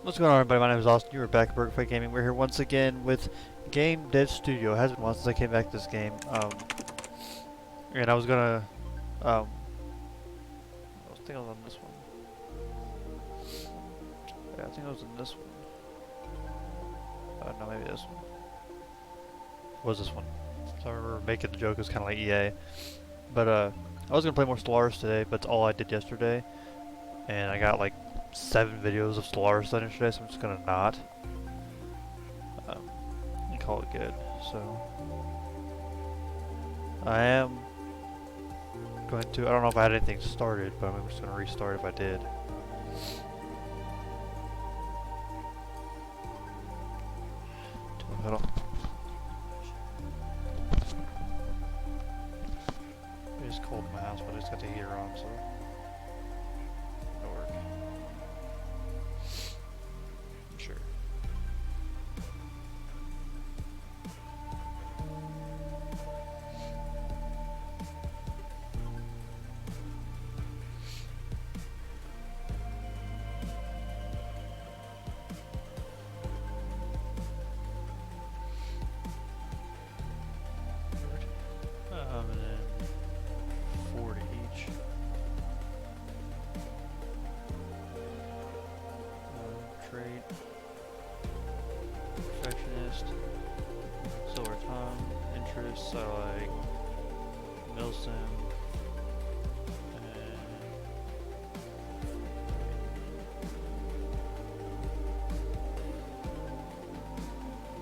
What's going on, everybody? My name is Austin. You are back at Burkify Gaming. We're here once again with Game Dev Studio. It has been a while since I came back to this game. And I was gonna, I think I was on this one. Yeah, I think I was in this one. No, maybe this one. What was this one? So I remember making the joke. It was kind of like EA. But I was gonna play more Stellaris today, but it's all I did yesterday, and I got like 7 videos of Stellaris done yesterday, so I'm just gonna not and call it good. So I am going to. I don't know if I had anything started, but I'm just gonna restart if I did. Hold on. It's cold in my house, but I just got the heater on, so it'll work. Sure. And then 40 each. Trait. Perfectionist. Silver tongue. Interests. I like Milsim.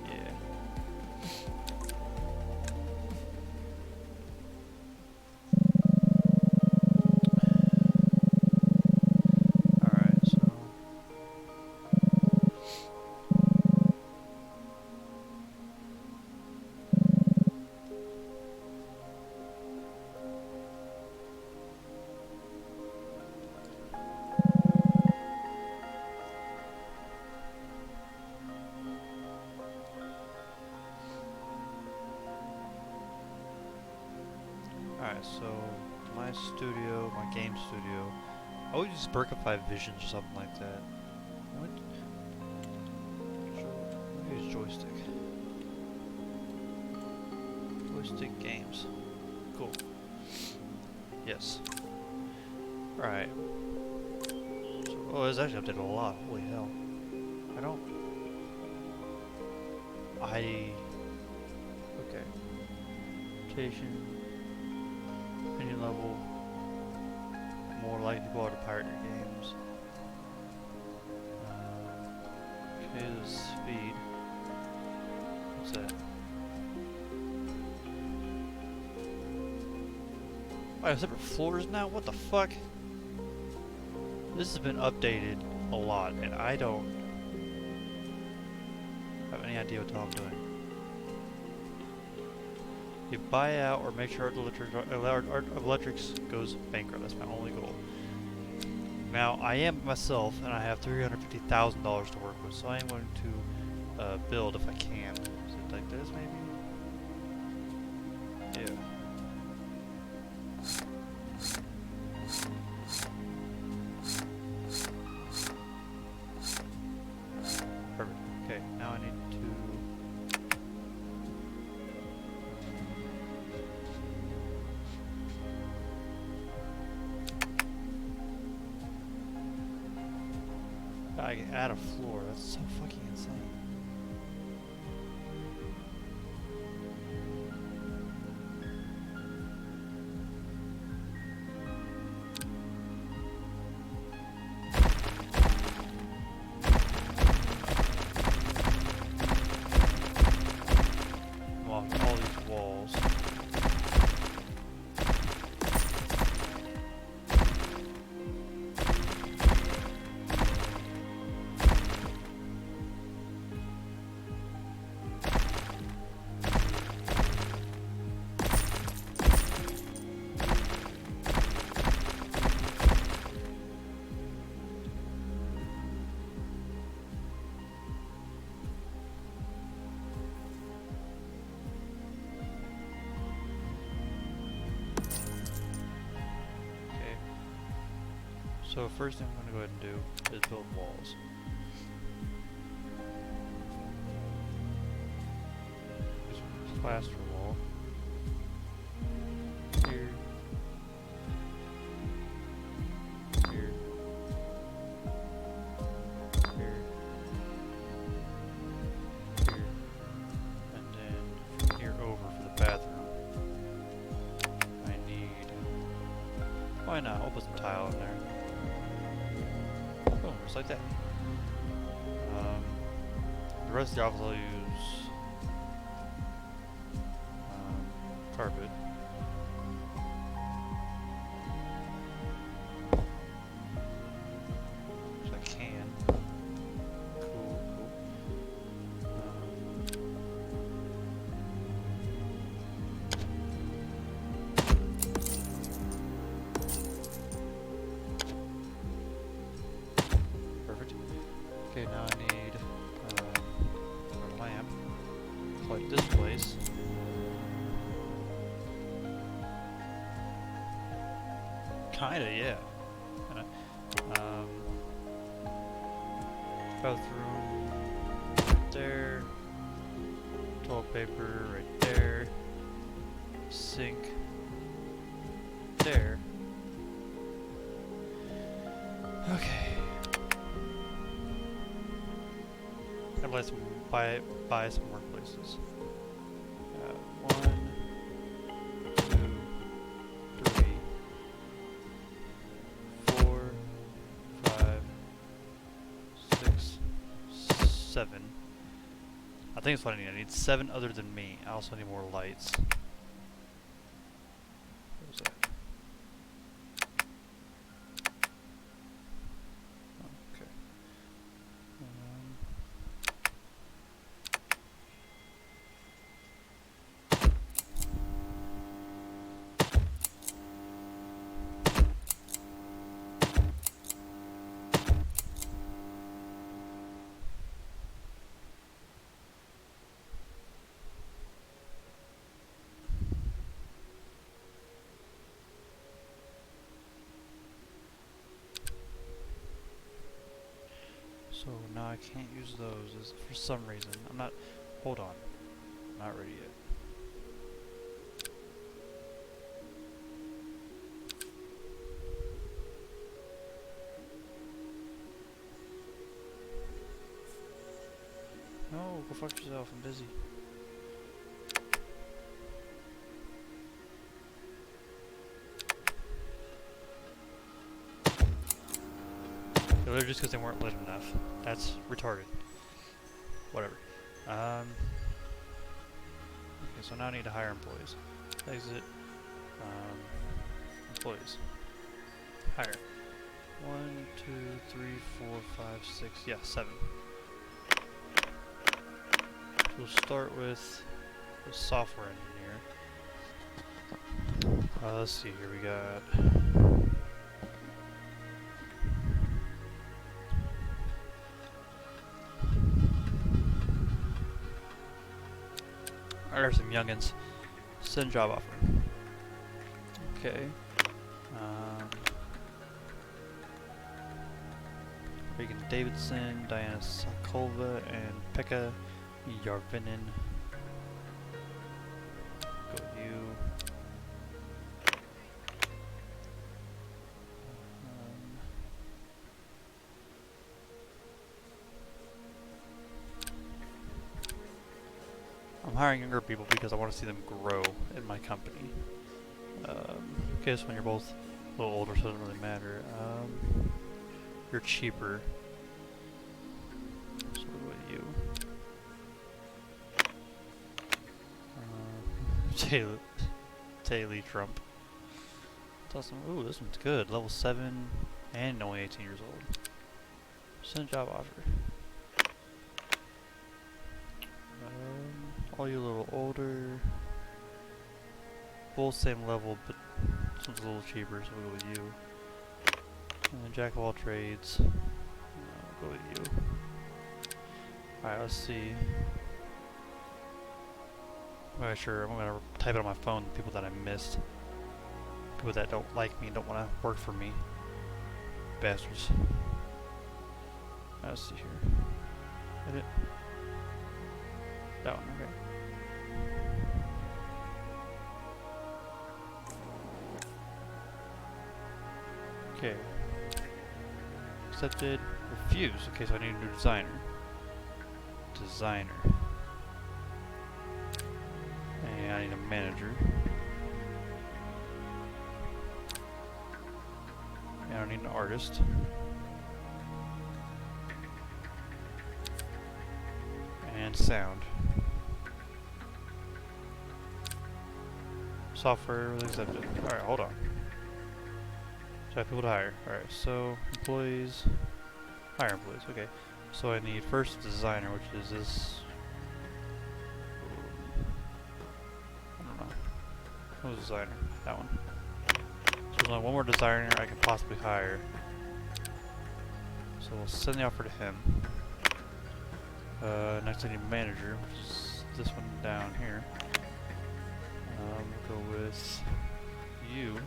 Yeah. Alright, so alright, so my studio, my game studio, I always use Burkify Visions or something like that. What? Let me use joystick. Joystick games. Cool. Yes. Alright. So, oh, it's actually updated a lot. Holy hell. I don't... Okay. Rotation. Opinion level. More likely to go out to pirate your games. Okay, the speed. What's that? I have separate floors now? What the fuck? This has been updated a lot, and I don't have any idea what the hell I'm doing. You buy out or make sure Art Electrics goes bankrupt. That's my only goal. Now, I am myself, and I have $350,000 to work with, so I am going to build if I can. Is it like this, maybe? Yeah. Perfect. Okay, now I need to... I can add a floor. That's so fucking insane. Well, all these walls. So first thing I'm going to go ahead and do is build walls. plaster wall. Here. Here. Here. Here. And then from here over for the bathroom. I need... Why not? I'll put some tile in there. Boom, just like that. The rest of the office I'll use carpet. Which I can. Cool, cool. Perfect. Okay, now I need a lamp. Like this place. Kinda, yeah. Kinda. Bathroom right there. Toilet paper right there. Sink there. Okay. I'd like to buy some workplaces. 1, 2, 3, 4, 5, 6, 7. I think it's what I need. I need 7 other than me. I also need more lights. What was that? Okay. So now I can't use those for some reason. I'm not... Hold on. I'm not ready yet. No, go fuck yourself. I'm busy. Literally just because they weren't lit enough. That's retarded. Whatever. Okay, so now I need to hire employees. Exit. Employees. Hire. 1, 2, 3, 4, 5, 6. Yeah, 7. So we'll start with the software engineer. Let's see here. We got. There's some youngins. Send job offer. Okay. Regan Davidson, Diana Sokolova, and Pekka Yarvinen. Go with you. I'm hiring younger people because I want to see them grow in my company. Okay, so when you're both a little older, so it doesn't really matter. You're cheaper. So what about you? Taylor Trump. That's awesome. Ooh, this one's good. Level 7 and only 18 years old. Send job offer. All you a little older. Both same level, but this one's a little cheaper, so we'll go with you. And Jack of all trades. We'll go with you. Alright, let's see. I'm gonna type it on my phone, people that I missed. People that don't like me and don't want to work for me. Bastards. Let's see here. Edit. That one, okay. Okay. Accepted. Refused. Okay, so I need a new designer. Designer. And I need a manager. And I need an artist. And sound. Software was accepted. Alright, hold on. So I have people to hire. Alright, so employees. Hire employees, okay. So I need first a designer, which is this. I don't know. Who's the designer? That one. So there's only one more designer I can possibly hire. So we'll send the offer to him. Next I need a manager, which is this one down here. We'll go with you.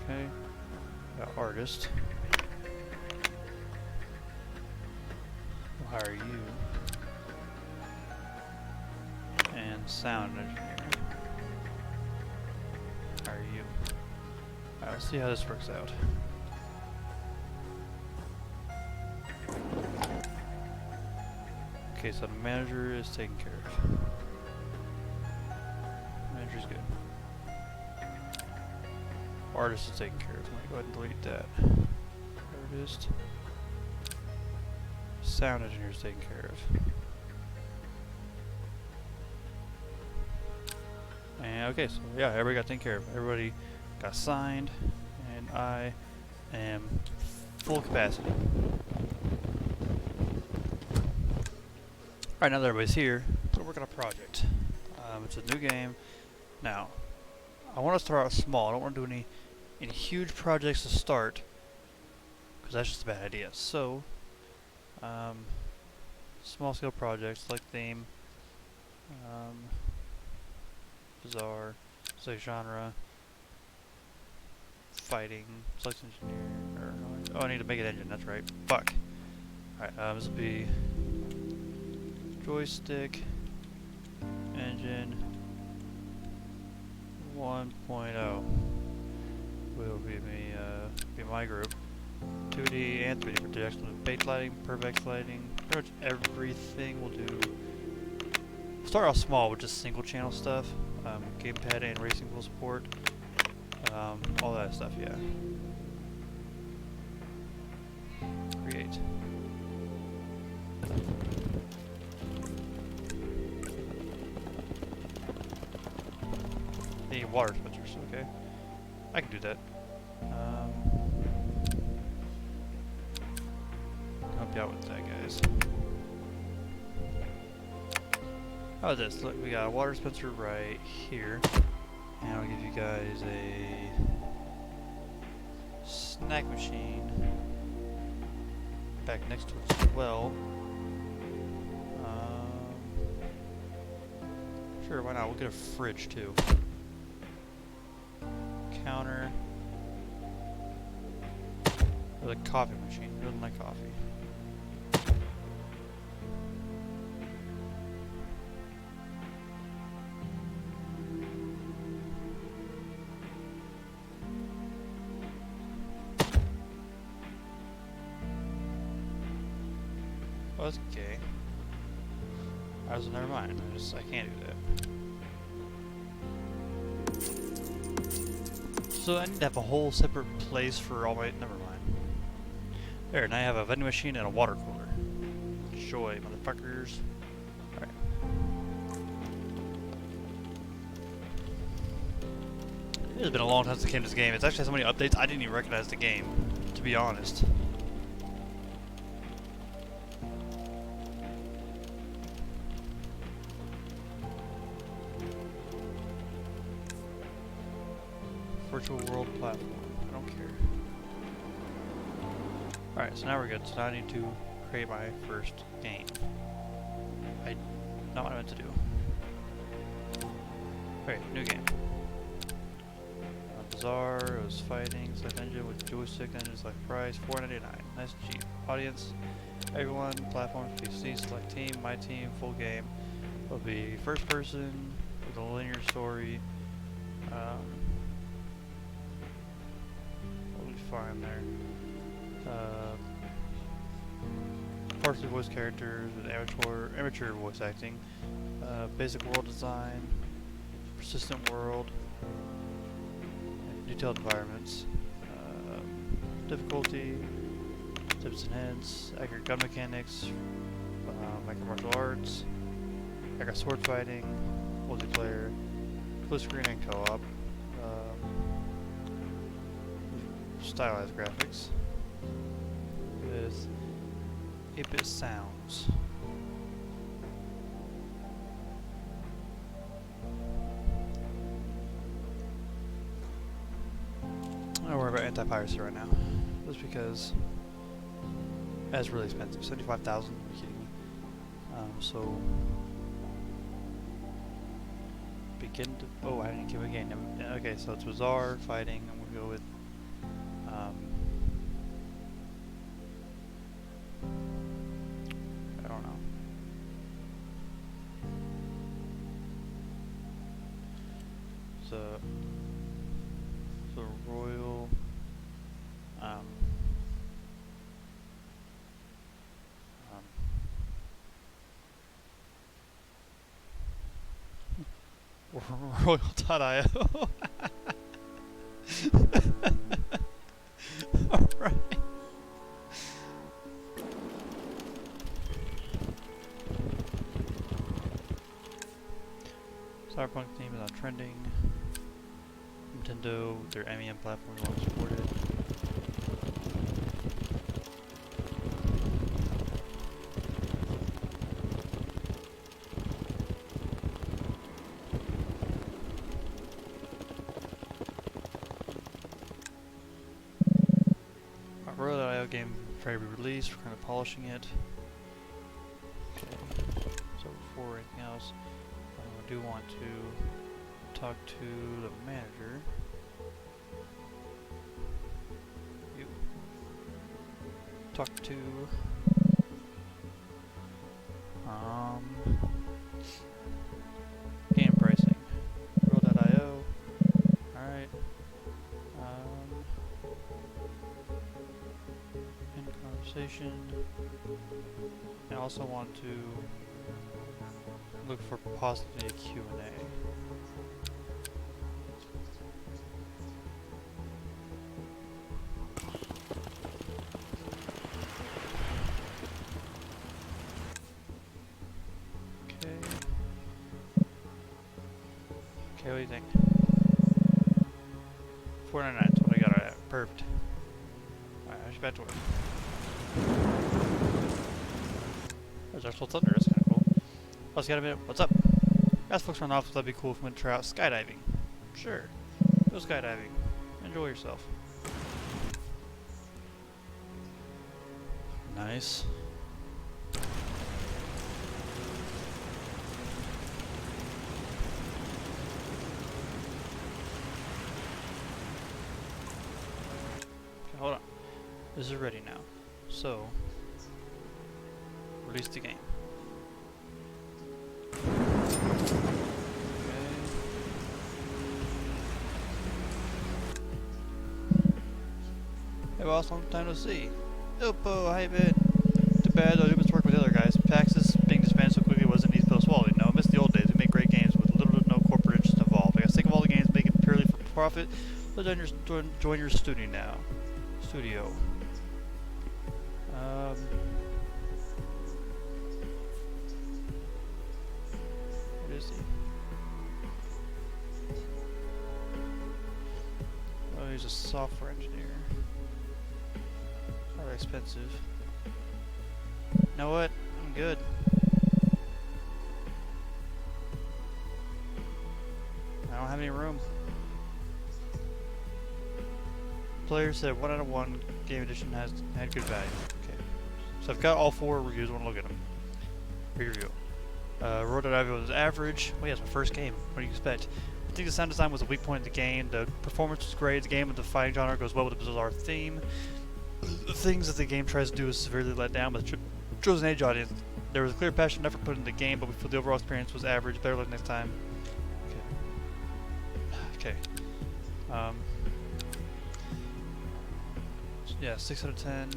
Okay. Artist. We'll hire you. And sound engineer. Hire you. Alright, let's see how this works out. Okay, so the manager is taken care of. Manager's good. Artist is taken care of. Let me go ahead and delete that. Artist. Sound engineer is taken care of. And okay, so yeah, everybody got taken care of. Everybody got signed, and I am full capacity. Alright, now that everybody's here, we'll work on a project. It's a new game. Now, I want to start out small. I don't want to do any huge projects to start, because that's just a bad idea. So, small scale projects like theme, bizarre, select genre, fighting, select engineer, or oh, I need to make an engine. That's right. Fuck. Alright, this will be joystick engine 1.0 will be my group. 2D and 3D projection with bait lighting, pervex lighting, pretty much everything we'll do. Start off small with just single channel stuff, gamepad and racing full support, all that stuff, yeah. Create. Need water dispensers, okay. I can do that. Help you out with that, guys. How's this? Look, we got a water dispenser right here. And I'll give you guys a snack machine back next to it as well. Sure, why not? We'll get a fridge too. Counter. With a coffee machine. Who doesn't like coffee? Oh, that's okay. I was never mind. I can't do that. So I need to have a whole separate place for all my... Never mind. There, now I have a vending machine and a water cooler. Enjoy, motherfuckers. Alright. It has been a long time since I came to this game. It's actually had so many updates, I didn't even recognize the game, to be honest. Virtual world platform. I don't care. Alright, so now we're good. So now I need to create my first game. Not what I meant to do. Okay, new game. Bizarre, it was fighting, select engine with joystick engine, select price, $4.99. Nice and cheap. Audience, everyone, platform, PC, select team, my team, full game. Will be first person with a linear story. fine there. Partially voice characters and amateur voice acting. Basic world design, persistent world, and detailed environments. Difficulty, tips and hints, accurate gun mechanics, micro martial arts, accurate sword fighting, multiplayer, split screen and co-op, stylized graphics with 8-bit sounds. I don't worry about anti-piracy right now, just because that's really expensive. 75,000. Are you kidding me? So begin to. Oh, I didn't give a game. Okay, so it's bizarre fighting. I'm gonna go with. I don't know. The royal. Royal.io. Alright. Cyberpunk theme is on trending. Nintendo, their MEM platform is well supported. Royal.io game ready to be released. We're kind of polishing it. Okay. So before anything else, I do want to talk to the manager. You talk to game pricing. Royal.io. Alright. In conversation. I also want to look for possibly a Q&A. Okay, what do you think? $4.99, that's what I got at. Perfect. Alright, I should back to work. There's actual thunder, that's kinda cool. Plus, got a minute. What's up? Ask folks around the office, that'd be cool if we went to try out skydiving. Sure. Go skydiving. Enjoy yourself. Nice. Hold on. This is ready now. So, release the game. Okay. Hey boss, long time no see. Oppo, how you been? Too bad I missed work with the other guys. Paxis being disbanded so quickly wasn't easy to swallow. No, I miss the old days. We make great games with little to no corporate interest involved. I got sick of all the games making purely for profit. Let's join your studio now. Studio. What is he? Oh, he's a software engineer. Rather expensive. You know what? I'm good. I don't have any room. Players said 1 out of 1 game edition had good value. Okay. So I've got all 4 reviews. I want to look at them. Review. Royal.io was average. Well, yeah, it's my first game. What do you expect? I think the sound design was a weak point in the game. The performance was great. The game with the fighting genre goes well with the bizarre theme. The things that the game tries to do is severely let down with the chosen age audience. There was a clear passion and effort put into the game, but we feel the overall experience was average. Better luck next time. Okay. Okay. Yeah, 6 out of 10.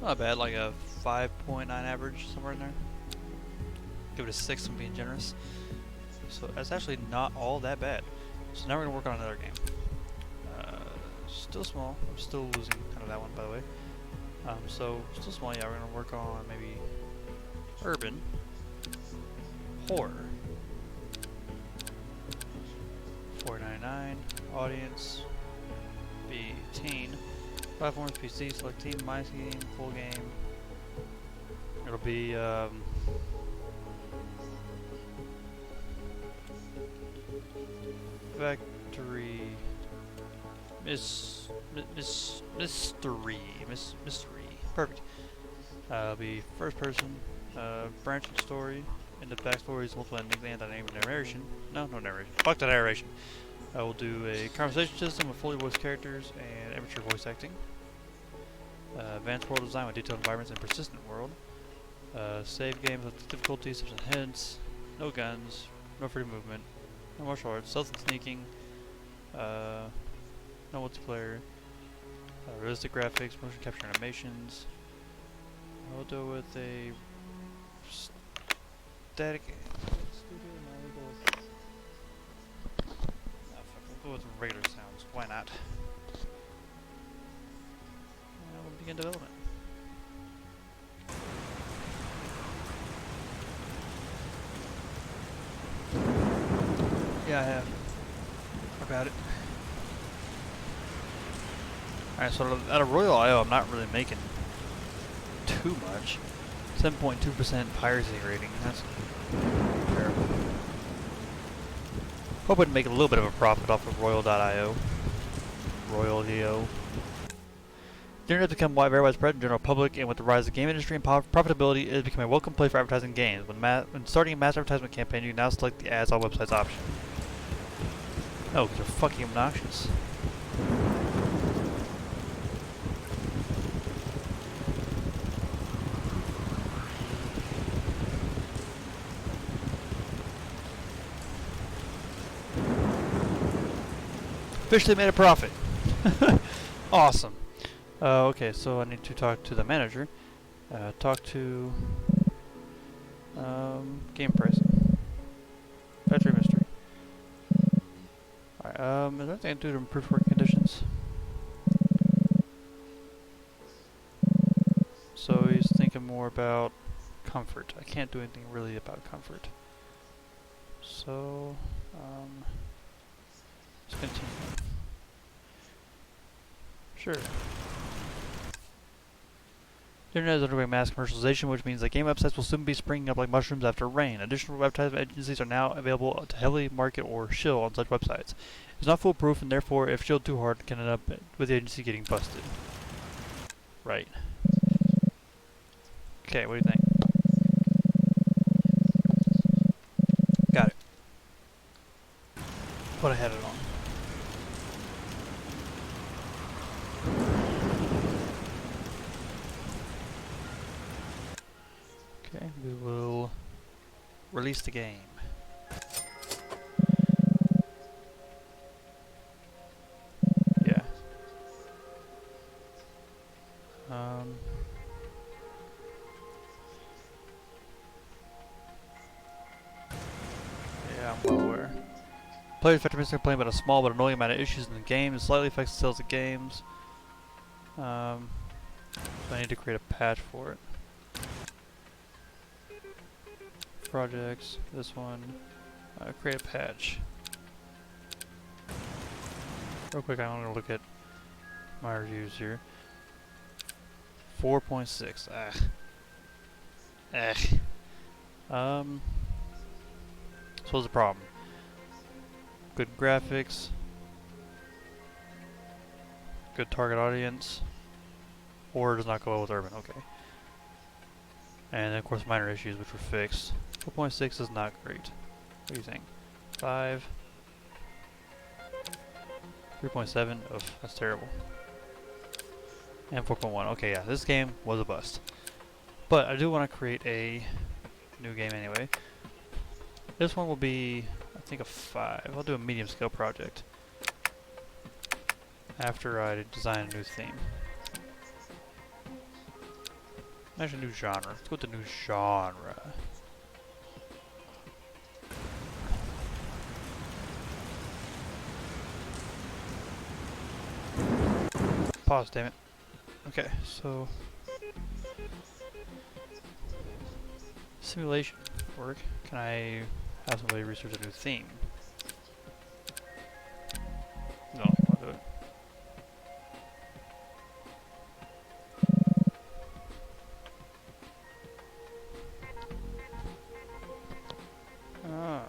Not bad, like a 5.9 average, somewhere in there. Give it a 6, I'm being generous. So that's actually not all that bad. So now we're gonna work on another game. Still small. I'm still losing kind of that one, by the way. So still small. Yeah, we're gonna work on maybe urban, horror, 4.99 audience, be teen, platforms, PC, select team, minus game, full game. It'll be Factory Mystery. Perfect. It'll be first person, branching story, in-depth backstories, multiple endings, and dynamic narration. No narration. Fuck the narration. I will do a conversation system with fully voiced characters and amateur voice acting. Advanced world design with detailed environments and persistent world. Save games with difficulty, tips and hints. No guns. No free movement. No martial arts. Stealth and sneaking. No multiplayer. Realistic graphics, motion capture animations. I'll do with a static. We'll go with regular sounds. Why not? We'll begin development. Yeah, I have. About it. Alright, so out of Royal IO, I'm not really making too much. 7.2% piracy rating. That's terrible. Hoping to make a little bit of a profit off of Royal.io. Royal.io. The internet has become very widespread in the general public, and with the rise of the game industry and profitability, it is becoming a welcome place for advertising games. When starting a mass advertisement campaign, you can now select the ads on websites option. Oh, because they're fucking obnoxious. Officially made a profit. Awesome. Okay, so I need to talk to the manager. Talk to game pricing. Factory mystery. Alright, is there anything I can do to improve work conditions? So he's thinking more about comfort. I can't do anything really about comfort. So, let's continue. Sure. The internet is undergoing mass commercialization, which means that game websites will soon be springing up like mushrooms after rain. Additional advertisement agencies are now available to heavily market or shill on such websites. It's not foolproof, and therefore, if shilled too hard, it can end up with the agency getting busted. Right. Okay, what do you think? Got it. What I had it on. Okay, we will release the game. Yeah. Yeah, I'm well aware. Players effectively complain about a small but annoying amount of issues in the game. It slightly affects the sales of games. So I need to create a patch for it. Projects, this one, create a patch. Real quick, I want to look at my reviews here. 4.6. So what's the problem? Good graphics, good target audience, or does not go well with urban. Okay. And then of course minor issues which were fixed. 4.6 is not great. What do you think? 5. 3.7. Oh, that's terrible. And 4.1. Okay, yeah, this game was a bust. But I do want to create a new game anyway. This one will be, I think, a 5. I'll do a medium scale project after I design a new theme. Actually, new genre. Let's go with the new genre. Pause, damn it. Okay, so simulation work. Can I have somebody research a new theme? No, I'll do it. Ah.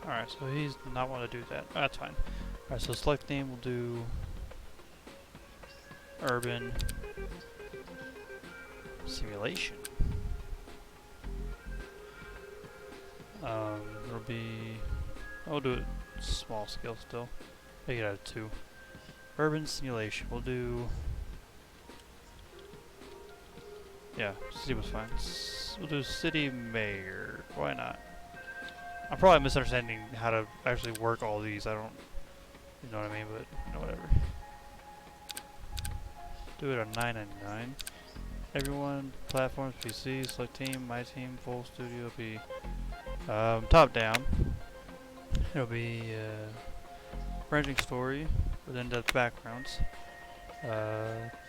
Alright, so he's not want to do that. That's fine. Alright, so select theme, we'll do urban simulation. It'll be, I'll do it small scale still. Make it out of 2. Urban simulation, we'll do, yeah, city was fine. We'll do city mayor, why not? I'm probably misunderstanding how to actually work all these, I don't, you know what I mean, but, you know, whatever. Do it on 999. Everyone, platforms, PC, select team, my team, full studio, be top down. It'll be branching story with in-depth backgrounds,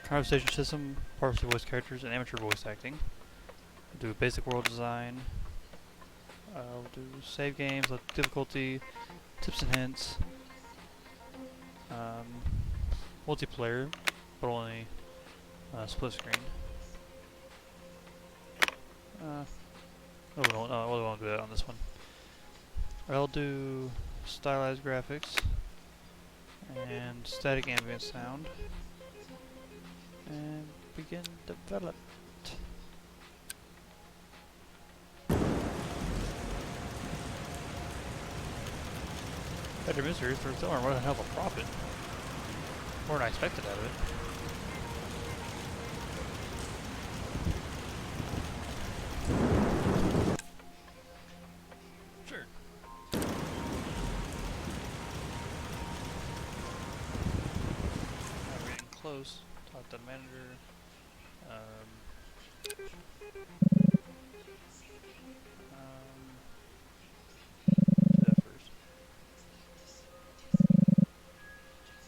conversation system, partially voice characters, and amateur voice acting. We'll do basic world design. We'll do save games, like difficulty, tips and hints, multiplayer, but only split screen. We won't do that on this one. I'll do stylized graphics and static ambient sound and begin development. Better mysteries for someone more than half a profit. More than I expected out of it. Sure. Now we're getting close. Talk to the manager. Do that first.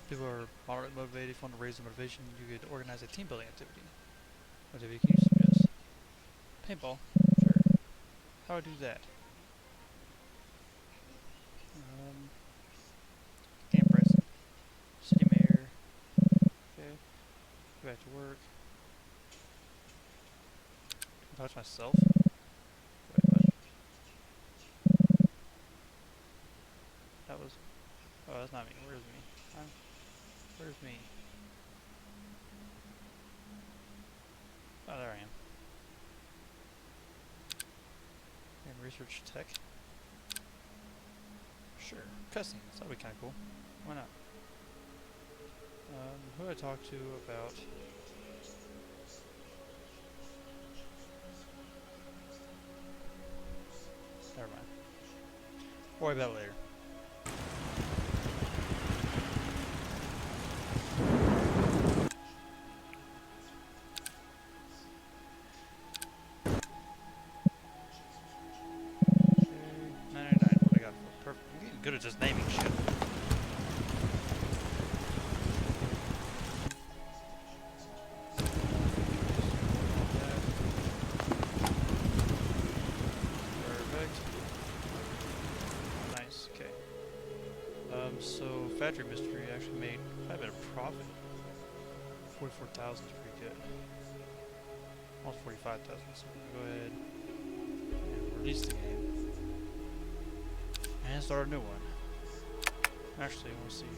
People are moderately motivated. If you want to raise their motivation, you could organize a team building activity. What activity can you suggest? Paintball. Sure. How do I do that? Game pricing. City mayor. Okay. Go back to work. Touch myself. Wait, what? That was. Oh, that's not me. Where's me? Where's me? Oh, there I am. And research tech. Sure. Cutscenes. That'd be kind of cool. Why not? Who do I talk to about? Never mind. Worry about it later. Okay, 99. What do I got for perfect? I'm getting good at just naming shit. So Factory Mystery actually made quite a bit of profit. 44,000 is pretty good. Almost 45,000. So we're gonna go ahead and release the game and start a new one. Actually, we'll see here.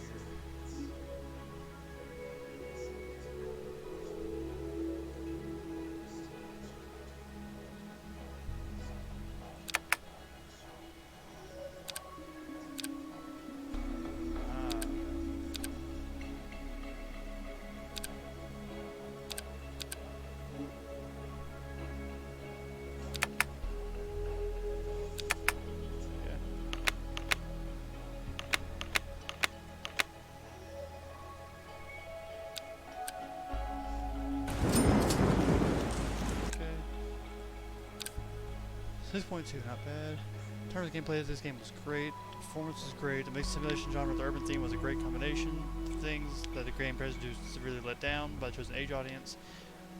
6.2, not bad. In terms of gameplay, this game was great. The performance was great. The mixed simulation genre with the urban theme was a great combination. The things that the game produced severely let down by the chosen age audience.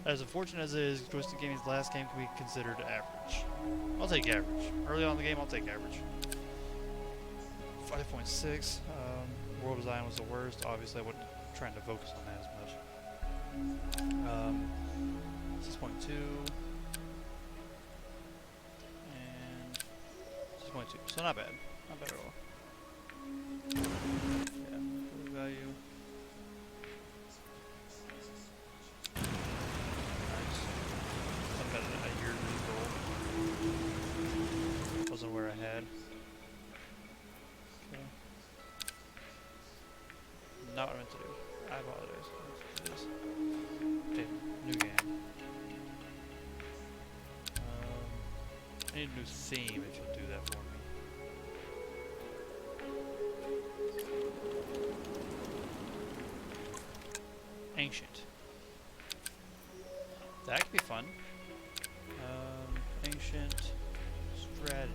As unfortunate as it is, Joystick Gaming's last game can be considered average. I'll take average. Early on in the game, I'll take average. 5.6. World design was the worst. Obviously, I wasn't trying to focus on that as much. 6.2. And 6.2. So not bad. Not bad at all. Yeah, good value. Nice. I've got a yearly goal. Wasn't where I had. Okay. Not what I meant to do. I apologize. Let's do this. Okay, new game. I need a new theme if you'll do that for me. Ancient. That could be fun. Ancient strategy.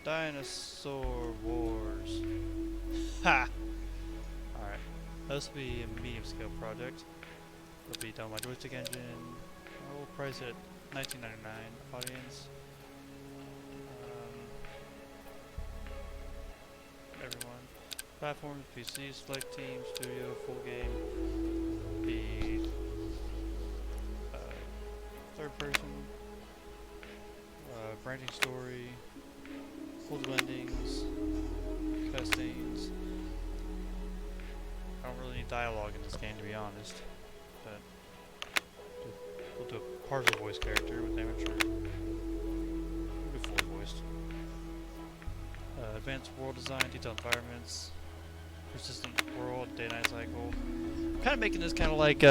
Dinosaur Wars. Ha! Alright. This will be a medium scale project. It'll be done by Joystick Engine. I will price it at $19.99. Audience. Everyone. Platforms, PC, select team, studio, full game. Be third person. Branching story. Full blendings. Cutscenes. I don't really need dialogue in this game, to be honest. But we'll do a partial voice character with amateur. We'll do fully voiced. Advanced world design, detailed environments, persistent world, day-night cycle. I'm kind of making this kind of like,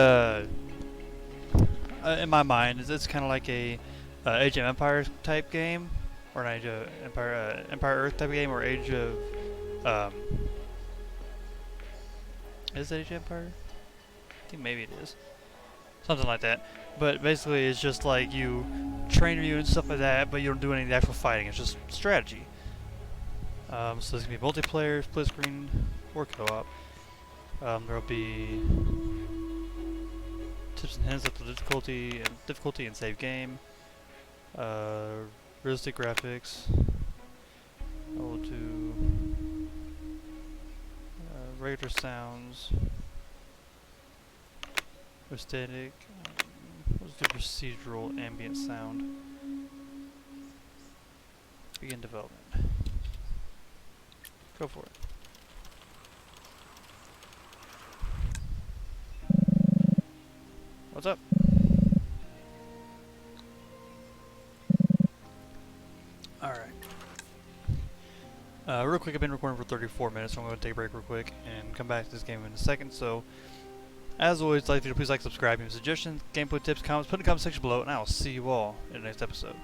in my mind, it's kind of like a Age of Empires type game, or an Age of Empire, Empire Earth type of game, or Age of, is it Age of Empire? I think maybe it is. Something like that. But basically it's just like you train you and stuff like that, but you don't do any of the actual fighting, it's just strategy. So there's going to be multiplayer, split screen, or co-op. There'll be tips and hints of the difficulty and save game. Realistic graphics. I will do regular sounds. Aesthetic. Let's do procedural ambient sound. Begin development. Go for it. What's up? Alright. Real quick, I've been recording for 34 minutes, so I'm going to take a break real quick and come back to this game in a second. So, as always, please like, subscribe, give me suggestions, gameplay tips, comments, put in the comment section below, and I will see you all in the next episode.